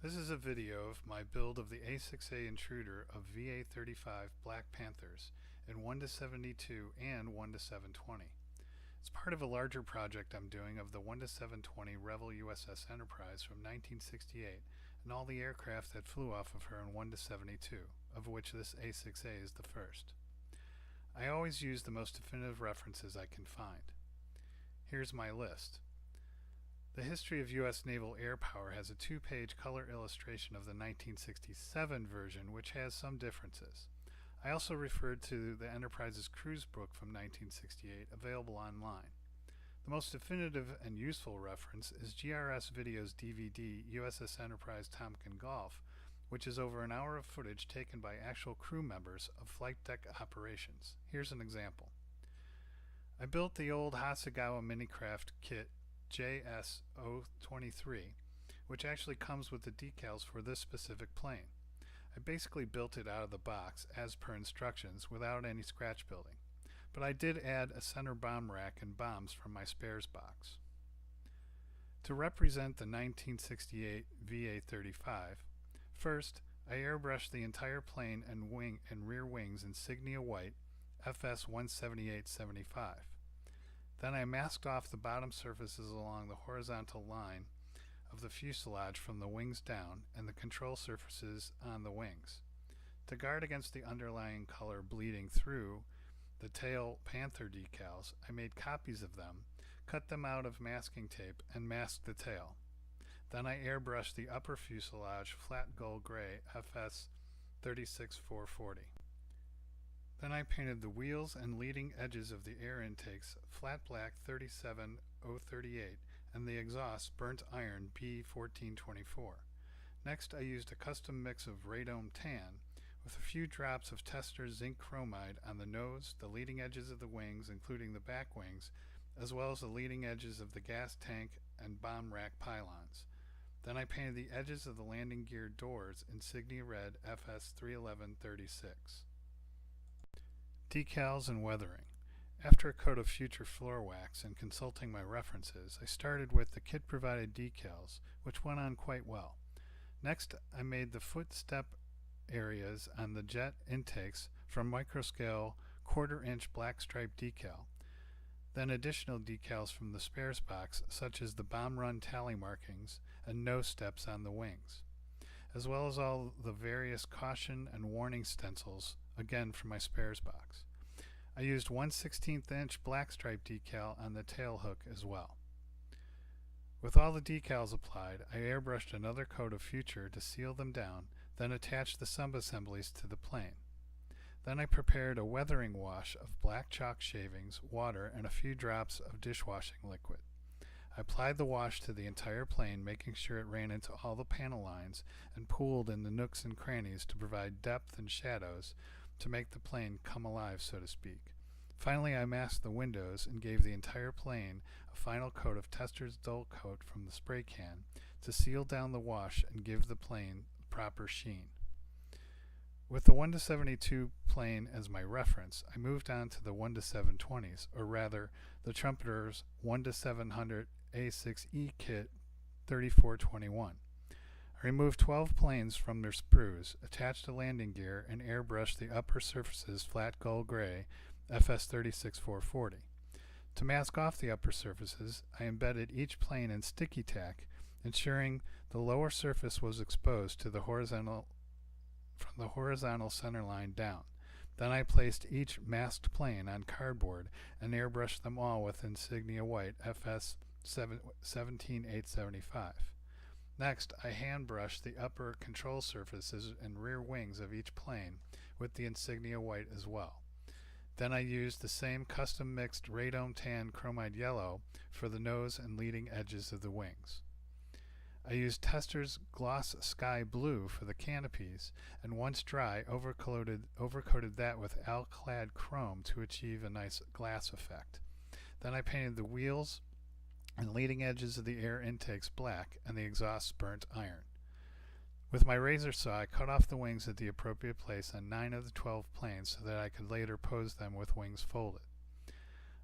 This is a video of my build of the A-6A Intruder of VA-35 Black Panthers in 1:72 and 1:720. It's part of a larger project I'm doing of the 1:720 Rebel USS Enterprise from 1968 and all the aircraft that flew off of her in 1:72, of which this A-6A is the first. I always use the most definitive references I can find. Here's my list. The History of U.S. Naval Air Power has a two-page color illustration of the 1967 version, which has some differences. I also referred to the Enterprise's cruise book from 1968, available online. The most definitive and useful reference is GRS Video's DVD, USS Enterprise Tompkin Gulf, which is over an hour of footage taken by actual crew members of flight deck operations. Here's an example. I built the old Hasegawa Minicraft kit JS-023, which actually comes with the decals for this specific plane. I basically built it out of the box as per instructions without any scratch building, but I did add a center bomb rack and bombs from my spares box. To represent the 1968 VA-35, first I airbrushed the entire plane and wing and rear wings insignia white FS 17875. Then I masked off the bottom surfaces along the horizontal line of the fuselage from the wings down and the control surfaces on the wings. To guard against the underlying color bleeding through the tail Panther decals, I made copies of them, cut them out of masking tape, and masked the tail. Then I airbrushed the upper fuselage flat gold gray FS 36440. Then I painted the wheels and leading edges of the air intakes flat black 37038 and the exhaust burnt iron B1424. Next I used a custom mix of radome tan with a few drops of tester zinc chromide on the nose, the leading edges of the wings including the back wings, as well as the leading edges of the gas tank and bomb rack pylons. Then I painted the edges of the landing gear doors insignia red FS 31136. Decals and weathering. After a coat of future floor wax and consulting my references, I started with the kit-provided decals, which went on quite well. Next, I made the footstep areas on the jet intakes from microscale quarter-inch black stripe decal. Then additional decals from the spares box, such as the bomb run tally markings and nose steps on the wings, as well as all the various caution and warning stencils, again from my spares box. I used 1/16 inch black stripe decal on the tail hook as well. With all the decals applied, I airbrushed another coat of future to seal them down, then attached the sub-assemblies to the plane. Then I prepared a weathering wash of black chalk shavings, water, and a few drops of dishwashing liquid. I applied the wash to the entire plane, making sure it ran into all the panel lines and pooled in the nooks and crannies to provide depth and shadows to make the plane come alive, so to speak. Finally, I masked the windows and gave the entire plane a final coat of Tester's Dull Coat from the spray can to seal down the wash and give the plane proper sheen. With the 1:72 plane as my reference, I moved on to the 1:720s, or rather, the Trumpeters 1:700 A-6A kit 3421. I removed 12 planes from their sprues, attached a landing gear, and airbrushed the upper surfaces flat gold gray FS 36440. To mask off the upper surfaces, I embedded each plane in sticky tack, ensuring the lower surface was exposed to the horizontal from the horizontal center line down. Then I placed each masked plane on cardboard and airbrushed them all with insignia white FS 17875. Next, I hand brushed the upper control surfaces and rear wings of each plane with the insignia white as well. Then I used the same custom mixed radome tan chromide yellow for the nose and leading edges of the wings. I used Tester's Gloss Sky Blue for the canopies, and once dry, overcoated that with alclad chrome to achieve a nice glass effect. Then I painted the wheels and leading edges of the air intakes black and the exhausts burnt iron. With my razor saw, I cut off the wings at the appropriate place on 9 of the 12 planes so that I could later pose them with wings folded.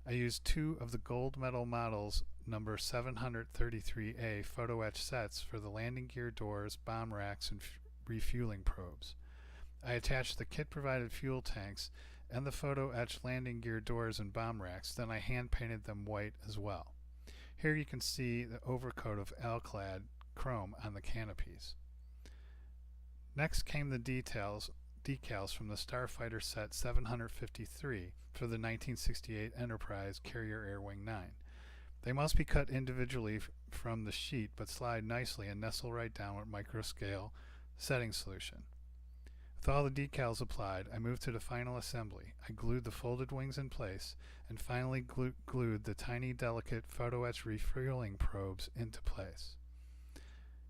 I used 2 of the gold medal models number 733A photo etch sets for the landing gear doors, bomb racks, and refueling probes. I attached the kit-provided fuel tanks and the photo etch landing gear doors and bomb racks, then I hand painted them white as well. Here you can see the overcoat of Alclad chrome on the canopies. Next came the decals from the Starfighter Set 753 for the 1968 Enterprise Carrier Air Wing 9. They must be cut individually from the sheet but slide nicely and nestle right down with microscale setting solution. With all the decals applied, I moved to the final assembly. I glued the folded wings in place and finally glued the tiny delicate photo etch refueling probes into place.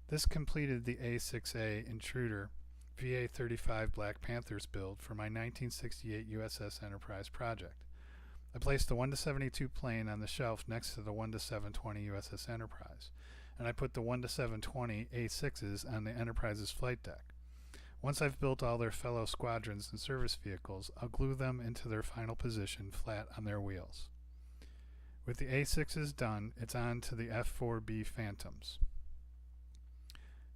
This completed the A-6A Intruder VA-35 Black Panthers build for my 1968 USS Enterprise project. I placed the 1-72 plane on the shelf next to the 1-720 USS Enterprise, and I put the 1-720 A-6s on the Enterprise's flight deck. Once I've built all their fellow squadrons and service vehicles, I'll glue them into their final position flat on their wheels. With the A-6s done, it's on to the F-4B Phantoms.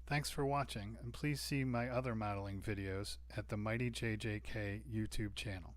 Thanks for watching, and please see my other modeling videos at the Mighty JJK YouTube channel.